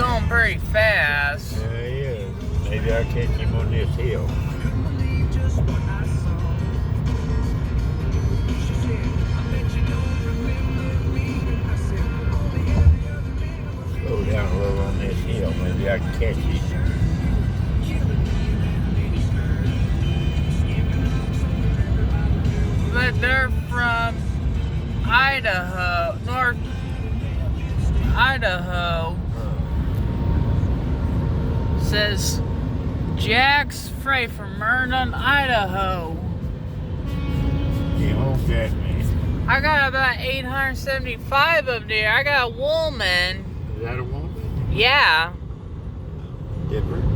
going pretty fast. Yeah, he is. Maybe I'll catch him on this hill. Slow down a little on this hill. Maybe I can catch him. But they're from Idaho, North Idaho. Says Jack's Freight from Vernon, Idaho. He honked at me. I got about 875 of them there. I got a woman. Is that a woman? Yeah. Different.